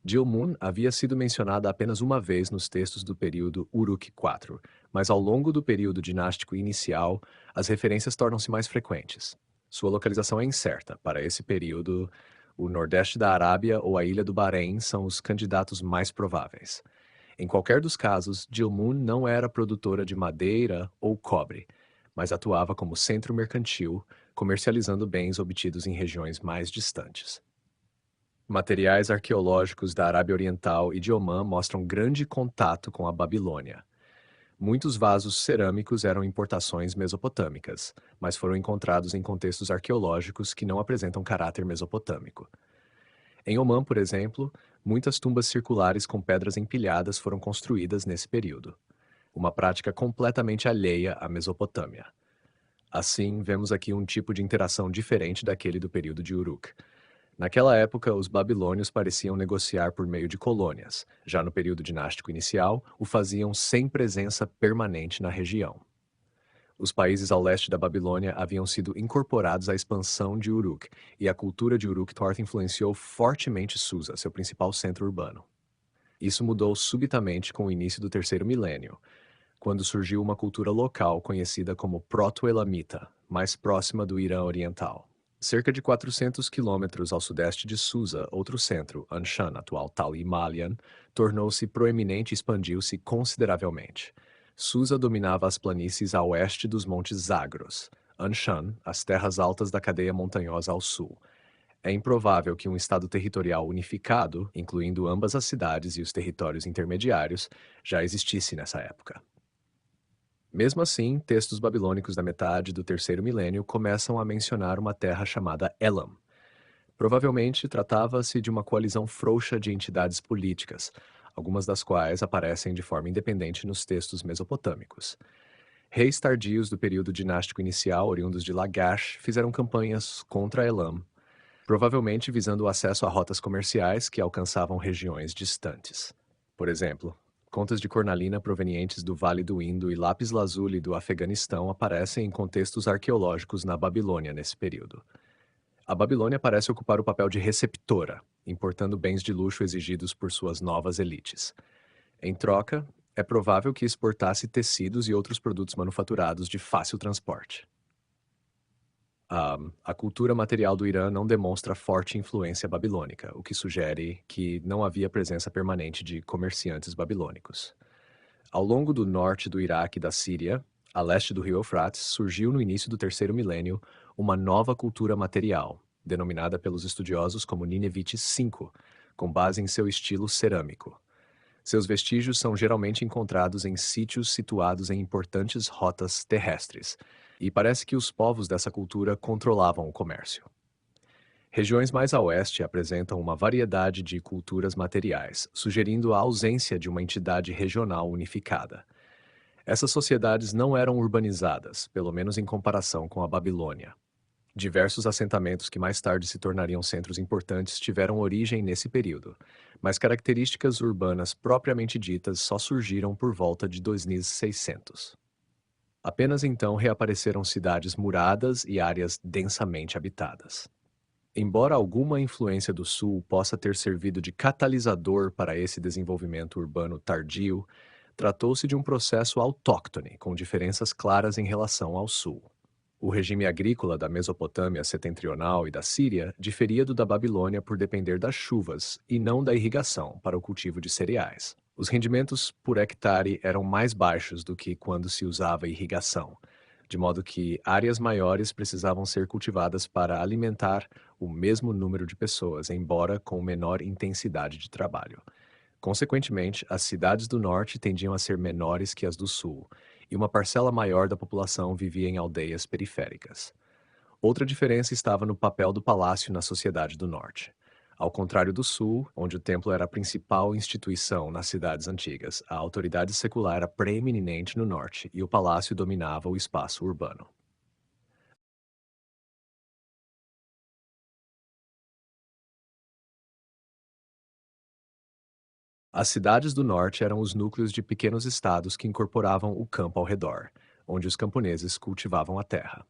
Dilmun havia sido mencionada apenas uma vez nos textos do período Uruk IV, mas ao longo do período dinástico inicial, as referências tornam-se mais frequentes. Sua localização é incerta. Para esse período, o nordeste da Arábia ou a ilha do Bahrein são os candidatos mais prováveis. Em qualquer dos casos, Dilmun não era produtora de madeira ou cobre, mas atuava como centro mercantil, comercializando bens obtidos em regiões mais distantes. Materiais arqueológicos da Arábia Oriental e de Omã mostram grande contato com a Babilônia. Muitos vasos cerâmicos eram importações mesopotâmicas, mas foram encontrados em contextos arqueológicos que não apresentam caráter mesopotâmico. Em Omã, por exemplo, muitas tumbas circulares com pedras empilhadas foram construídas nesse período, uma prática completamente alheia à Mesopotâmia. Assim, vemos aqui um tipo de interação diferente daquele do período de Uruk. Naquela época, os babilônios pareciam negociar por meio de colônias. Já no período dinástico inicial, o faziam sem presença permanente na região. Os países ao leste da Babilônia haviam sido incorporados à expansão de Uruk, e a cultura de Uruk-Thorth influenciou fortemente Susa, seu principal centro urbano. Isso mudou subitamente com o início do terceiro milênio, quando surgiu uma cultura local conhecida como Proto-Elamita, mais próxima do Irã Oriental. Cerca de 400 quilômetros ao sudeste de Susa, outro centro, Anshan, atual Tali Malian, tornou-se proeminente e expandiu-se consideravelmente. Susa dominava as planícies a oeste dos Montes Zagros, Anshan, as terras altas da cadeia montanhosa ao sul. É improvável que um estado territorial unificado, incluindo ambas as cidades e os territórios intermediários, já existisse nessa época. Mesmo assim, textos babilônicos da metade do terceiro milênio começam a mencionar uma terra chamada Elam. Provavelmente tratava-se de uma coalizão frouxa de entidades políticas, algumas das quais aparecem de forma independente nos textos mesopotâmicos. Reis tardios do período dinástico inicial, oriundos de Lagash, fizeram campanhas contra Elam, provavelmente visando o acesso a rotas comerciais que alcançavam regiões distantes. Por exemplo, contas de cornalina provenientes do Vale do Indo e lápis-lazuli do Afeganistão aparecem em contextos arqueológicos na Babilônia nesse período. A Babilônia parece ocupar o papel de receptora, importando bens de luxo exigidos por suas novas elites. Em troca, é provável que exportasse tecidos e outros produtos manufaturados de fácil transporte. A cultura material do Irã não demonstra forte influência babilônica, o que sugere que não havia presença permanente de comerciantes babilônicos. Ao longo do norte do Iraque e da Síria, a leste do rio Eufrates, surgiu no início do terceiro milênio uma nova cultura material, denominada pelos estudiosos como Ninevite V, com base em seu estilo cerâmico. Seus vestígios são geralmente encontrados em sítios situados em importantes rotas terrestres, e parece que os povos dessa cultura controlavam o comércio. Regiões mais a oeste apresentam uma variedade de culturas materiais, sugerindo a ausência de uma entidade regional unificada. Essas sociedades não eram urbanizadas, pelo menos em comparação com a Babilônia. Diversos assentamentos que mais tarde se tornariam centros importantes tiveram origem nesse período, mas características urbanas propriamente ditas só surgiram por volta de 2600. Apenas então reapareceram cidades muradas e áreas densamente habitadas. Embora alguma influência do sul possa ter servido de catalisador para esse desenvolvimento urbano tardio, tratou-se de um processo autóctone, com diferenças claras em relação ao sul. O regime agrícola da Mesopotâmia setentrional e da Síria diferia do da Babilônia por depender das chuvas e não da irrigação para o cultivo de cereais. Os rendimentos por hectare eram mais baixos do que quando se usava irrigação, de modo que áreas maiores precisavam ser cultivadas para alimentar o mesmo número de pessoas, embora com menor intensidade de trabalho. Consequentemente, as cidades do norte tendiam a ser menores que as do sul, e uma parcela maior da população vivia em aldeias periféricas. Outra diferença estava no papel do palácio na sociedade do norte. Ao contrário do sul, onde o templo era a principal instituição nas cidades antigas, a autoridade secular era preeminente no norte e o palácio dominava o espaço urbano. As cidades do norte eram os núcleos de pequenos estados que incorporavam o campo ao redor, onde os camponeses cultivavam a terra.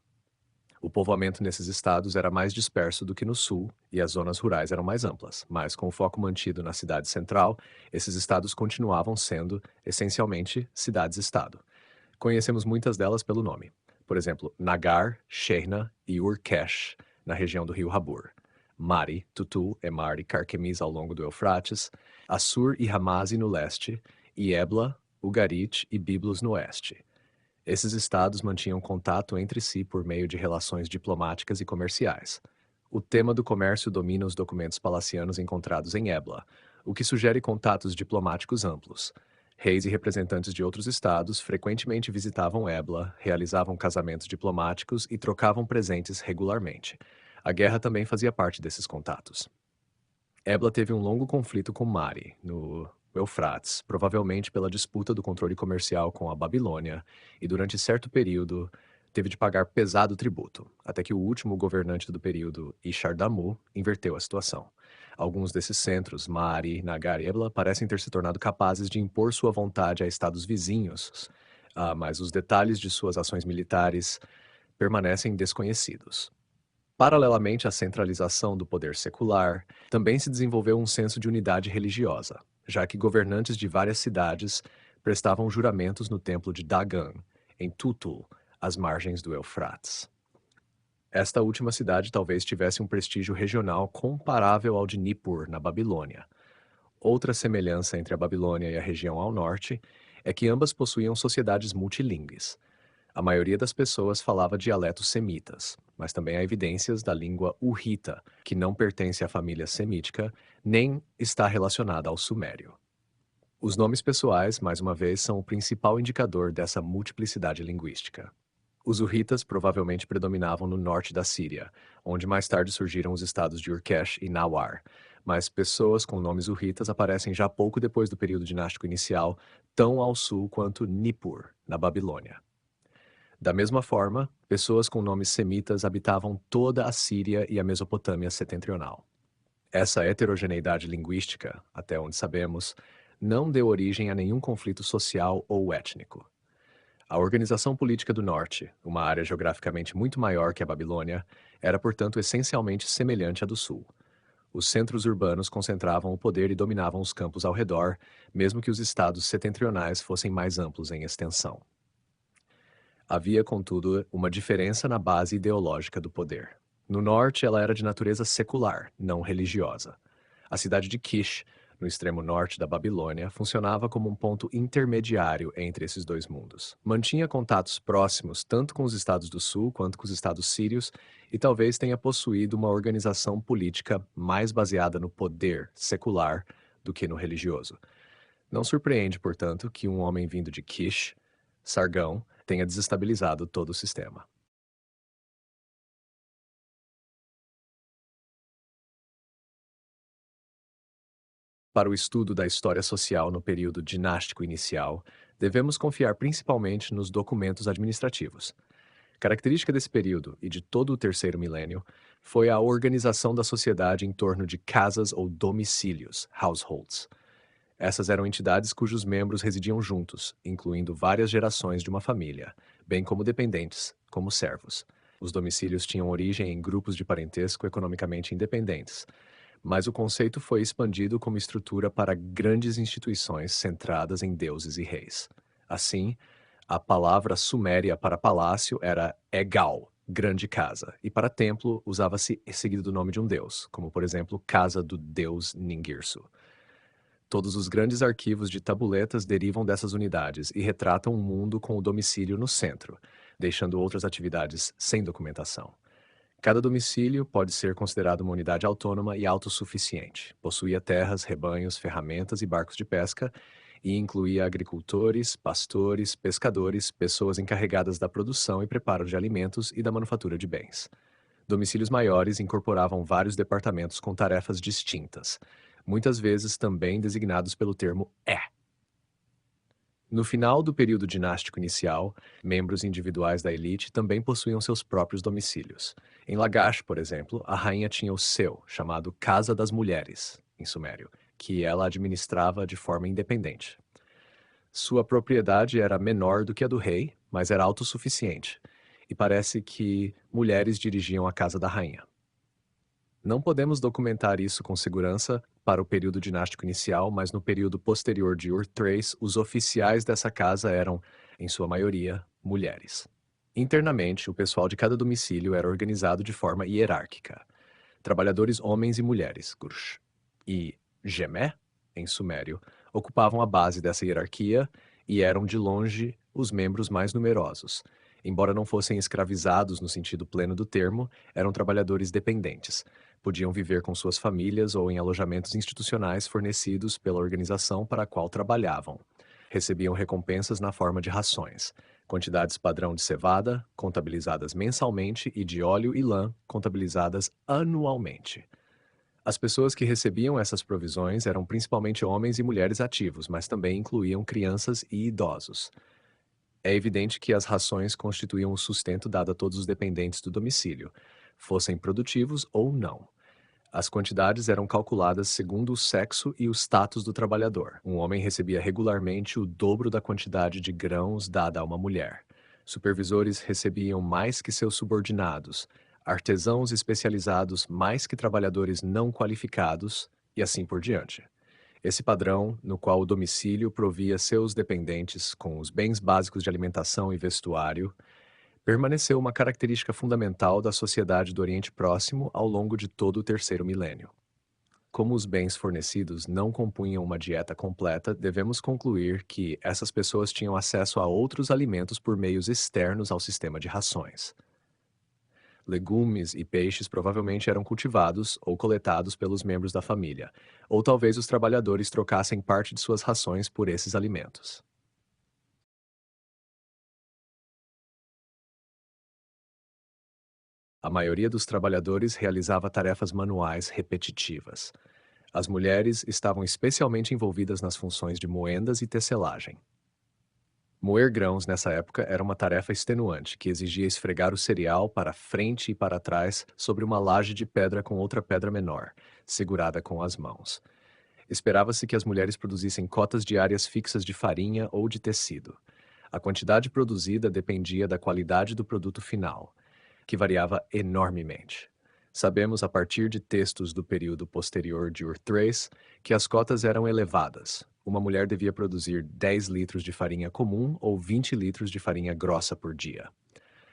O povoamento nesses estados era mais disperso do que no sul e as zonas rurais eram mais amplas, mas com o foco mantido na cidade central, esses estados continuavam sendo, essencialmente, cidades-estado. Conhecemos muitas delas pelo nome. Por exemplo, Nagar, Sheihna e Urkesh, na região do rio Habur. Mari, Tutul, Emar e Carquemis ao longo do Eufrates, Assur e Hamazi no leste, e Ebla, Ugarit e Biblos no oeste. Esses estados mantinham contato entre si por meio de relações diplomáticas e comerciais. O tema do comércio domina os documentos palacianos encontrados em Ebla, o que sugere contatos diplomáticos amplos. Reis e representantes de outros estados frequentemente visitavam Ebla, realizavam casamentos diplomáticos e trocavam presentes regularmente. A guerra também fazia parte desses contatos. Ebla teve um longo conflito com Mari, no Eufrates, provavelmente pela disputa do controle comercial com a Babilônia, e durante certo período teve de pagar pesado tributo, até que o último governante do período, Ishar-Damu, inverteu a situação. Alguns desses centros, Mari e Nagar-Ebla, parecem ter se tornado capazes de impor sua vontade a estados vizinhos, mas os detalhes de suas ações militares permanecem desconhecidos. Paralelamente à centralização do poder secular, também se desenvolveu um senso de unidade religiosa, já que governantes de várias cidades prestavam juramentos no templo de Dagan, em Tutul, às margens do Eufrates. Esta última cidade talvez tivesse um prestígio regional comparável ao de Nippur, na Babilônia. Outra semelhança entre a Babilônia e a região ao norte é que ambas possuíam sociedades multilingües. A maioria das pessoas falava dialetos semitas, mas também há evidências da língua urrita, que não pertence à família semítica, nem está relacionada ao sumério. Os nomes pessoais, mais uma vez, são o principal indicador dessa multiplicidade linguística. Os urritas provavelmente predominavam no norte da Síria, onde mais tarde surgiram os estados de Urkesh e Nawar, mas pessoas com nomes urritas aparecem já pouco depois do período dinástico inicial, tão ao sul quanto Nippur, na Babilônia. Da mesma forma, pessoas com nomes semitas habitavam toda a Síria e a Mesopotâmia setentrional. Essa heterogeneidade linguística, até onde sabemos, não deu origem a nenhum conflito social ou étnico. A organização política do Norte, uma área geograficamente muito maior que a Babilônia, era, portanto, essencialmente semelhante à do Sul. Os centros urbanos concentravam o poder e dominavam os campos ao redor, mesmo que os estados setentrionais fossem mais amplos em extensão. Havia, contudo, uma diferença na base ideológica do poder. No norte, ela era de natureza secular, não religiosa. A cidade de Kish, no extremo norte da Babilônia, funcionava como um ponto intermediário entre esses dois mundos. Mantinha contatos próximos tanto com os estados do sul quanto com os estados sírios e talvez tenha possuído uma organização política mais baseada no poder secular do que no religioso. Não surpreende, portanto, que um homem vindo de Kish, Sargão, tenha desestabilizado todo o sistema. Para o estudo da história social no período dinástico inicial, devemos confiar principalmente nos documentos administrativos. Característica desse período e de todo o terceiro milênio foi a organização da sociedade em torno de casas ou domicílios, households. Essas eram entidades cujos membros residiam juntos, incluindo várias gerações de uma família, bem como dependentes, como servos. Os domicílios tinham origem em grupos de parentesco economicamente independentes, mas o conceito foi expandido como estrutura para grandes instituições centradas em deuses e reis. Assim, a palavra suméria para palácio era Egal, grande casa, e para templo usava-se seguido do nome de um deus, como por exemplo, casa do deus Ningirsu. Todos os grandes arquivos de tabuletas derivam dessas unidades e retratam um mundo com o domicílio no centro, deixando outras atividades sem documentação. Cada domicílio pode ser considerado uma unidade autônoma e autossuficiente. Possuía terras, rebanhos, ferramentas e barcos de pesca, e incluía agricultores, pastores, pescadores, pessoas encarregadas da produção e preparo de alimentos e da manufatura de bens. Domicílios maiores incorporavam vários departamentos com tarefas distintas, muitas vezes também designados pelo termo é. No final do período dinástico inicial, membros individuais da elite também possuíam seus próprios domicílios. Em Lagash, por exemplo, a rainha tinha o seu, chamado Casa das Mulheres, em sumério, que ela administrava de forma independente. Sua propriedade era menor do que a do rei, mas era autossuficiente, e parece que mulheres dirigiam a casa da rainha. Não podemos documentar isso com segurança para o período dinástico inicial, mas no período posterior de Ur-3, os oficiais dessa casa eram, em sua maioria, mulheres. Internamente, o pessoal de cada domicílio era organizado de forma hierárquica. Trabalhadores homens e mulheres, Gursh, e Gemé, em sumério, ocupavam a base dessa hierarquia e eram, de longe, os membros mais numerosos. Embora não fossem escravizados no sentido pleno do termo, eram trabalhadores dependentes. Podiam viver com suas famílias ou em alojamentos institucionais fornecidos pela organização para a qual trabalhavam. Recebiam recompensas na forma de rações, quantidades padrão de cevada, contabilizadas mensalmente, e de óleo e lã, contabilizadas anualmente. As pessoas que recebiam essas provisões eram principalmente homens e mulheres ativos, mas também incluíam crianças e idosos. É evidente que as rações constituíam o sustento dado a todos os dependentes do domicílio, fossem produtivos ou não. As quantidades eram calculadas segundo o sexo e o status do trabalhador. Um homem recebia regularmente o dobro da quantidade de grãos dada a uma mulher. Supervisores recebiam mais que seus subordinados, artesãos especializados mais que trabalhadores não qualificados, e assim por diante. Esse padrão, no qual o domicílio provia seus dependentes com os bens básicos de alimentação e vestuário, permaneceu uma característica fundamental da sociedade do Oriente Próximo ao longo de todo o terceiro milênio. Como os bens fornecidos não compunham uma dieta completa, devemos concluir que essas pessoas tinham acesso a outros alimentos por meios externos ao sistema de rações. Legumes e peixes provavelmente eram cultivados ou coletados pelos membros da família, ou talvez os trabalhadores trocassem parte de suas rações por esses alimentos. A maioria dos trabalhadores realizava tarefas manuais repetitivas. As mulheres estavam especialmente envolvidas nas funções de moendas e tecelagem. Moer grãos nessa época era uma tarefa extenuante, que exigia esfregar o cereal para frente e para trás sobre uma laje de pedra com outra pedra menor, segurada com as mãos. Esperava-se que as mulheres produzissem cotas diárias fixas de farinha ou de tecido. A quantidade produzida dependia da qualidade do produto final, que variava enormemente. Sabemos, a partir de textos do período posterior de Ur-3, que as cotas eram elevadas. Uma mulher devia produzir 10 litros de farinha comum ou 20 litros de farinha grossa por dia.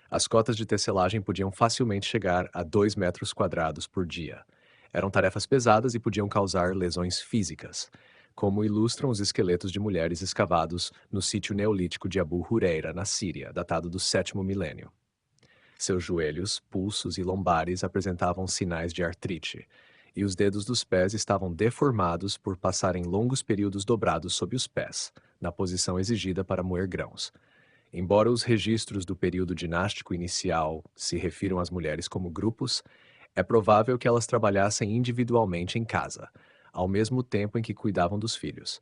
As cotas de tecelagem podiam facilmente chegar a 2 metros quadrados por dia. Eram tarefas pesadas e podiam causar lesões físicas, como ilustram os esqueletos de mulheres escavados no sítio neolítico de Abu Huraira, na Síria, datado do sétimo milênio. Seus joelhos, pulsos e lombares apresentavam sinais de artrite, e os dedos dos pés estavam deformados por passarem longos períodos dobrados sob os pés, na posição exigida para moer grãos. Embora os registros do período dinástico inicial se refiram às mulheres como grupos, é provável que elas trabalhassem individualmente em casa, ao mesmo tempo em que cuidavam dos filhos.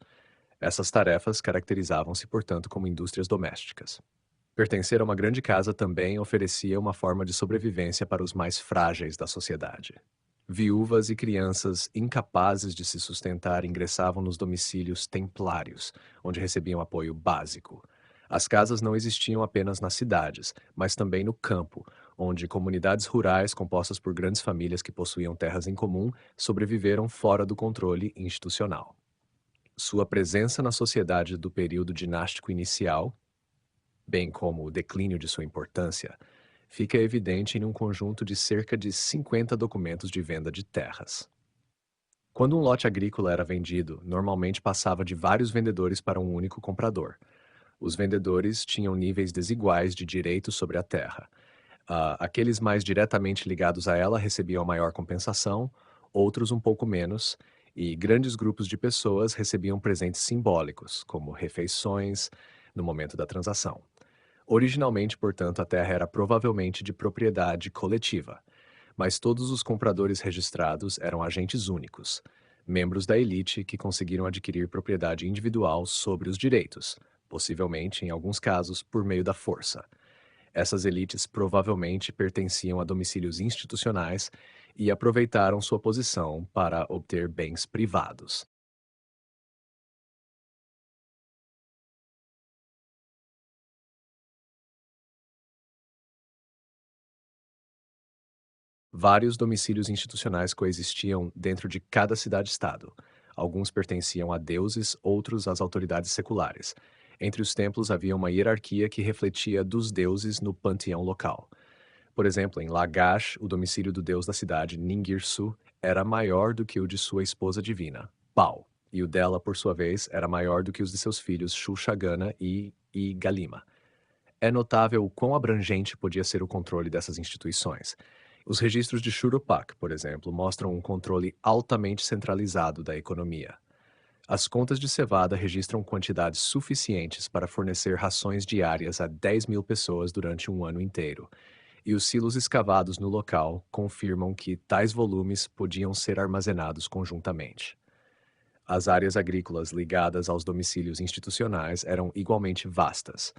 Essas tarefas caracterizavam-se, portanto, como indústrias domésticas. Pertencer a uma grande casa também oferecia uma forma de sobrevivência para os mais frágeis da sociedade. Viúvas e crianças incapazes de se sustentar ingressavam nos domicílios templários, onde recebiam apoio básico. As casas não existiam apenas nas cidades, mas também no campo, onde comunidades rurais compostas por grandes famílias que possuíam terras em comum sobreviveram fora do controle institucional. Sua presença na sociedade do período dinástico inicial, bem como o declínio de sua importância, fica evidente em um conjunto de cerca de 50 documentos de venda de terras. Quando um lote agrícola era vendido, normalmente passava de vários vendedores para um único comprador. Os vendedores tinham níveis desiguais de direito sobre a terra. Aqueles mais diretamente ligados a ela recebiam a maior compensação, outros um pouco menos, e grandes grupos de pessoas recebiam presentes simbólicos, como refeições, no momento da transação. Originalmente, portanto, a terra era provavelmente de propriedade coletiva, mas todos os compradores registrados eram agentes únicos, membros da elite que conseguiram adquirir propriedade individual sobre os direitos, possivelmente, em alguns casos, por meio da força. Essas elites provavelmente pertenciam a domicílios institucionais e aproveitaram sua posição para obter bens privados. Vários domicílios institucionais coexistiam dentro de cada cidade-estado. Alguns pertenciam a deuses, outros às autoridades seculares. Entre os templos havia uma hierarquia que refletia dos deuses no panteão local. Por exemplo, em Lagash, o domicílio do deus da cidade, Ningirsu, era maior do que o de sua esposa divina, Pau, e o dela, por sua vez, era maior do que os de seus filhos Shulshagana e Galima. É notável o quão abrangente podia ser o controle dessas instituições. Os registros de Churupak, por exemplo, mostram um controle altamente centralizado da economia. As contas de cevada registram quantidades suficientes para fornecer rações diárias a 10.000 pessoas durante um ano inteiro, e os silos escavados no local confirmam que tais volumes podiam ser armazenados conjuntamente. As áreas agrícolas ligadas aos domicílios institucionais eram igualmente vastas.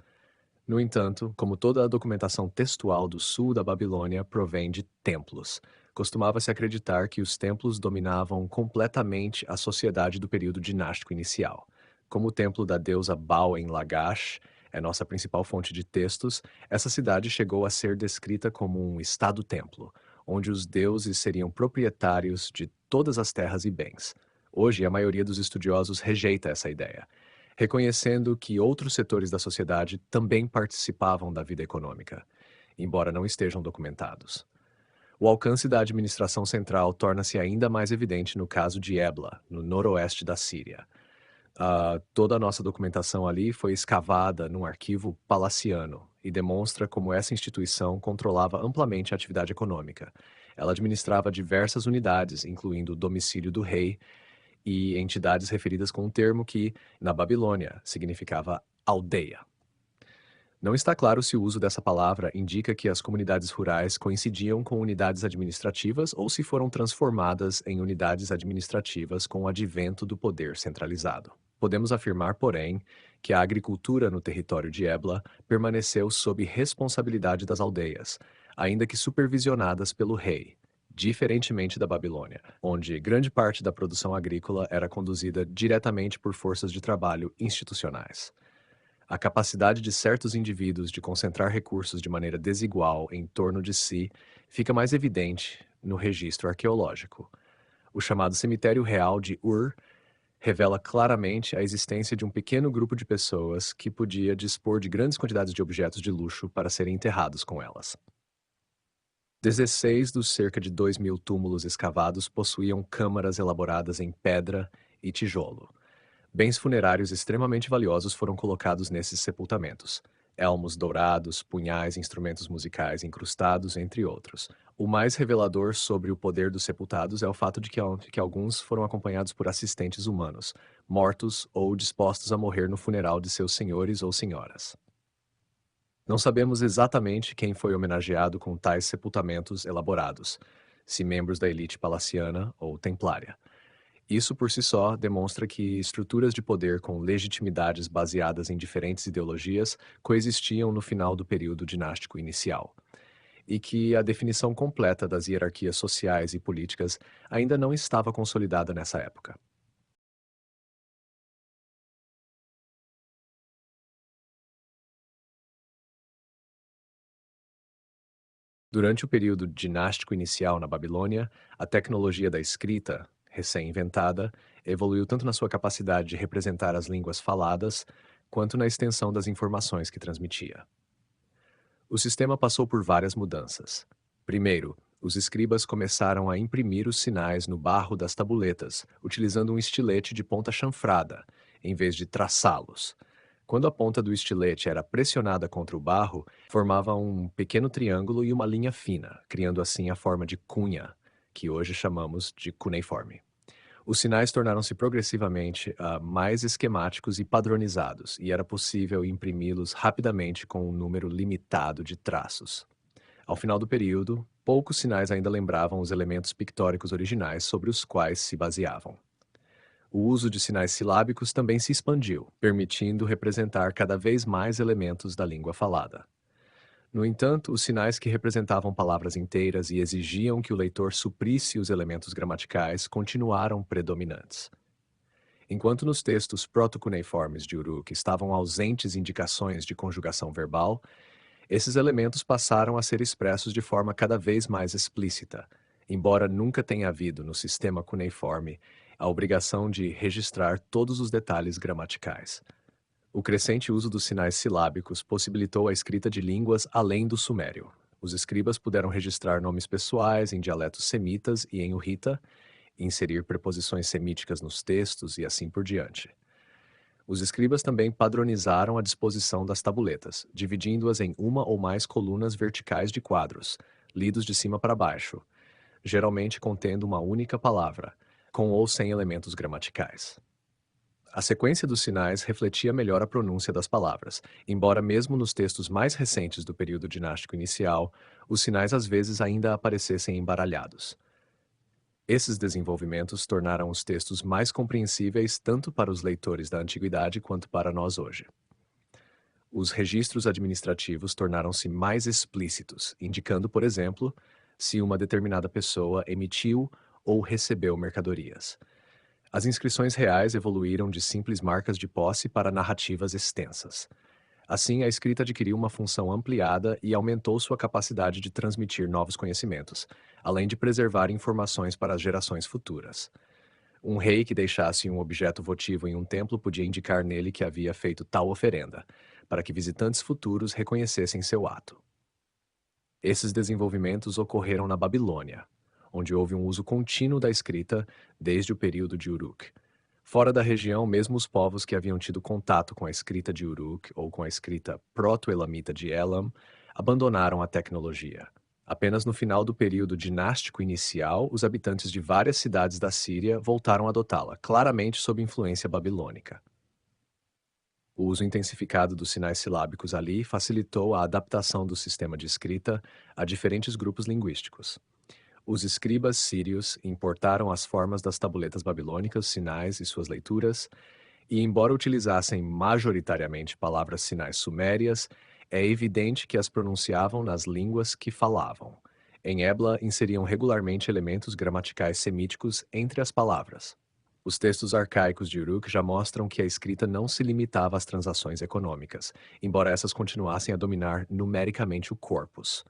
No entanto, como toda a documentação textual do sul da Babilônia provém de templos, costumava-se acreditar que os templos dominavam completamente a sociedade do período dinástico inicial. Como o templo da deusa Baal em Lagash é nossa principal fonte de textos, essa cidade chegou a ser descrita como um estado-templo, onde os deuses seriam proprietários de todas as terras e bens. Hoje, a maioria dos estudiosos rejeita essa ideia, reconhecendo que outros setores da sociedade também participavam da vida econômica, embora não estejam documentados. O alcance da administração central torna-se ainda mais evidente no caso de Ebla, no noroeste da Síria. Toda a nossa documentação ali foi escavada num arquivo palaciano e demonstra como essa instituição controlava amplamente a atividade econômica. Ela administrava diversas unidades, incluindo o domicílio do rei e entidades referidas com um termo que, na Babilônia, significava aldeia. Não está claro se o uso dessa palavra indica que as comunidades rurais coincidiam com unidades administrativas ou se foram transformadas em unidades administrativas com o advento do poder centralizado. Podemos afirmar, porém, que a agricultura no território de Ebla permaneceu sob responsabilidade das aldeias, ainda que supervisionadas pelo rei, diferentemente da Babilônia, onde grande parte da produção agrícola era conduzida diretamente por forças de trabalho institucionais. A capacidade de certos indivíduos de concentrar recursos de maneira desigual em torno de si fica mais evidente no registro arqueológico. O chamado Cemitério Real de Ur revela claramente a existência de um pequeno grupo de pessoas que podia dispor de grandes quantidades de objetos de luxo para serem enterrados com elas. 16 dos cerca de 2.000 túmulos escavados possuíam câmaras elaboradas em pedra e tijolo. Bens funerários extremamente valiosos foram colocados nesses sepultamentos. Elmos dourados, punhais, instrumentos musicais incrustados, entre outros. O mais revelador sobre o poder dos sepultados é o fato de que alguns foram acompanhados por assistentes humanos, mortos ou dispostos a morrer no funeral de seus senhores ou senhoras. Não sabemos exatamente quem foi homenageado com tais sepultamentos elaborados, se membros da elite palaciana ou templária. Isso por si só demonstra que estruturas de poder com legitimidades baseadas em diferentes ideologias coexistiam no final do período dinástico inicial, e que a definição completa das hierarquias sociais e políticas ainda não estava consolidada nessa época. Durante o período dinástico inicial na Babilônia, a tecnologia da escrita, recém-inventada, evoluiu tanto na sua capacidade de representar as línguas faladas, quanto na extensão das informações que transmitia. O sistema passou por várias mudanças. Primeiro, os escribas começaram a imprimir os sinais no barro das tabuletas, utilizando um estilete de ponta chanfrada, em vez de traçá-los. Quando a ponta do estilete era pressionada contra o barro, formava um pequeno triângulo e uma linha fina, criando assim a forma de cunha, que hoje chamamos de cuneiforme. Os sinais tornaram-se progressivamente mais esquemáticos e padronizados, e era possível imprimi-los rapidamente com um número limitado de traços. Ao final do período, poucos sinais ainda lembravam os elementos pictóricos originais sobre os quais se baseavam. O uso de sinais silábicos também se expandiu, permitindo representar cada vez mais elementos da língua falada. No entanto, os sinais que representavam palavras inteiras e exigiam que o leitor suprisse os elementos gramaticais continuaram predominantes. Enquanto nos textos proto-cuneiformes de Uruk estavam ausentes indicações de conjugação verbal, esses elementos passaram a ser expressos de forma cada vez mais explícita, embora nunca tenha havido no sistema cuneiforme a obrigação de registrar todos os detalhes gramaticais. O crescente uso dos sinais silábicos possibilitou a escrita de línguas além do sumério. Os escribas puderam registrar nomes pessoais em dialetos semitas e em urrita, inserir preposições semíticas nos textos e assim por diante. Os escribas também padronizaram a disposição das tabuletas, dividindo-as em uma ou mais colunas verticais de quadros, lidos de cima para baixo, geralmente contendo uma única palavra, com ou sem elementos gramaticais. A sequência dos sinais refletia melhor a pronúncia das palavras, embora mesmo nos textos mais recentes do período dinástico inicial, os sinais às vezes ainda aparecessem embaralhados. Esses desenvolvimentos tornaram os textos mais compreensíveis tanto para os leitores da antiguidade quanto para nós hoje. Os registros administrativos tornaram-se mais explícitos, indicando, por exemplo, se uma determinada pessoa emitiu ou recebeu mercadorias. As inscrições reais evoluíram de simples marcas de posse para narrativas extensas. Assim, a escrita adquiriu uma função ampliada e aumentou sua capacidade de transmitir novos conhecimentos, além de preservar informações para as gerações futuras. Um rei que deixasse um objeto votivo em um templo podia indicar nele que havia feito tal oferenda, para que visitantes futuros reconhecessem seu ato. Esses desenvolvimentos ocorreram na Babilônia, onde houve um uso contínuo da escrita desde o período de Uruk. Fora da região, mesmo os povos que haviam tido contato com a escrita de Uruk ou com a escrita proto-elamita de Elam abandonaram a tecnologia. Apenas no final do período dinástico inicial, os habitantes de várias cidades da Síria voltaram a adotá-la, claramente sob influência babilônica. O uso intensificado dos sinais silábicos ali facilitou a adaptação do sistema de escrita a diferentes grupos linguísticos. Os escribas sírios importaram as formas das tabuletas babilônicas, sinais e suas leituras, e embora utilizassem majoritariamente palavras sinais sumérias, é evidente que as pronunciavam nas línguas que falavam. Em Ebla, inseriam regularmente elementos gramaticais semíticos entre as palavras. Os textos arcaicos de Uruk já mostram que a escrita não se limitava às transações econômicas, embora essas continuassem a dominar numericamente o corpus.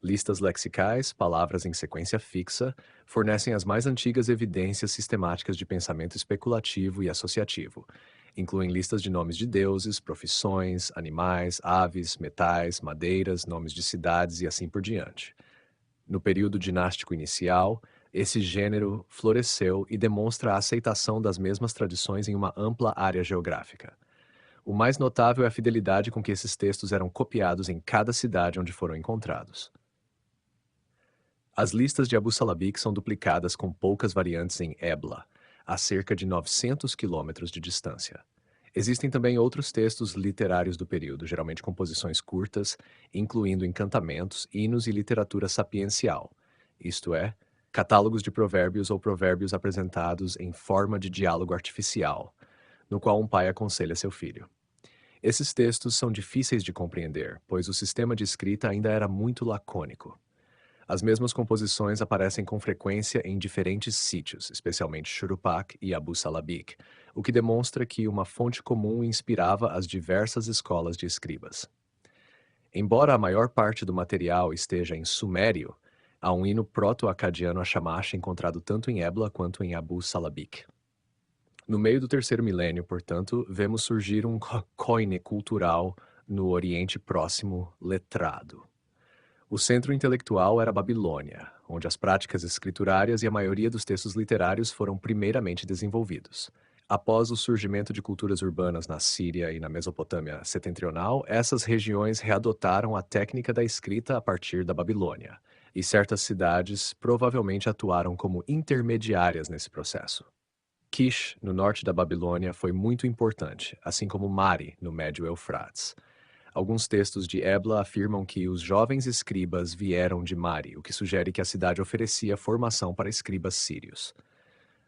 Listas lexicais, palavras em sequência fixa, fornecem as mais antigas evidências sistemáticas de pensamento especulativo e associativo. Incluem listas de nomes de deuses, profissões, animais, aves, metais, madeiras, nomes de cidades e assim por diante. No período dinástico inicial, esse gênero floresceu e demonstra a aceitação das mesmas tradições em uma ampla área geográfica. O mais notável é a fidelidade com que esses textos eram copiados em cada cidade onde foram encontrados. As listas de Abu Salabik são duplicadas com poucas variantes em Ebla, a cerca de 900 quilômetros de distância. Existem também outros textos literários do período, geralmente composições curtas, incluindo encantamentos, hinos e literatura sapiencial, isto é, catálogos de provérbios ou provérbios apresentados em forma de diálogo artificial, no qual um pai aconselha seu filho. Esses textos são difíceis de compreender, pois o sistema de escrita ainda era muito lacônico. As mesmas composições aparecem com frequência em diferentes sítios, especialmente Shuruppak e Abu Salabik, o que demonstra que uma fonte comum inspirava as diversas escolas de escribas. Embora a maior parte do material esteja em sumério, há um hino proto-acadiano a Shamash encontrado tanto em Ebla quanto em Abu Salabik. No meio do terceiro milênio, portanto, vemos surgir um koine cultural no Oriente Próximo letrado. O centro intelectual era a Babilônia, onde as práticas escriturárias e a maioria dos textos literários foram primeiramente desenvolvidos. Após o surgimento de culturas urbanas na Síria e na Mesopotâmia setentrional, essas regiões readotaram a técnica da escrita a partir da Babilônia, e certas cidades provavelmente atuaram como intermediárias nesse processo. Kish, no norte da Babilônia, foi muito importante, assim como Mari, no Médio Eufrates. Alguns textos de Ebla afirmam que os jovens escribas vieram de Mari, o que sugere que a cidade oferecia formação para escribas sírios.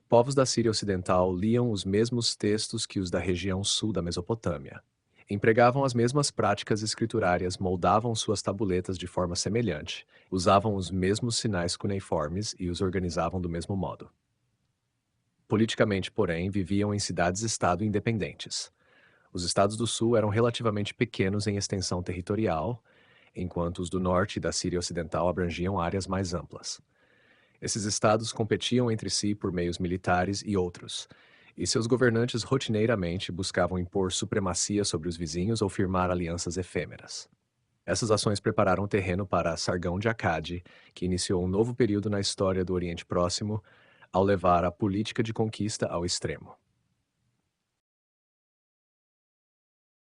Povos da Síria Ocidental liam os mesmos textos que os da região sul da Mesopotâmia. Empregavam as mesmas práticas escriturárias, moldavam suas tabuletas de forma semelhante, usavam os mesmos sinais cuneiformes e os organizavam do mesmo modo. Politicamente, porém, viviam em cidades-estado independentes. Os estados do sul eram relativamente pequenos em extensão territorial, enquanto os do norte e da Síria Ocidental abrangiam áreas mais amplas. Esses estados competiam entre si por meios militares e outros, e seus governantes rotineiramente buscavam impor supremacia sobre os vizinhos ou firmar alianças efêmeras. Essas ações prepararam o terreno para Sargão de Akkad, que iniciou um novo período na história do Oriente Próximo ao levar a política de conquista ao extremo.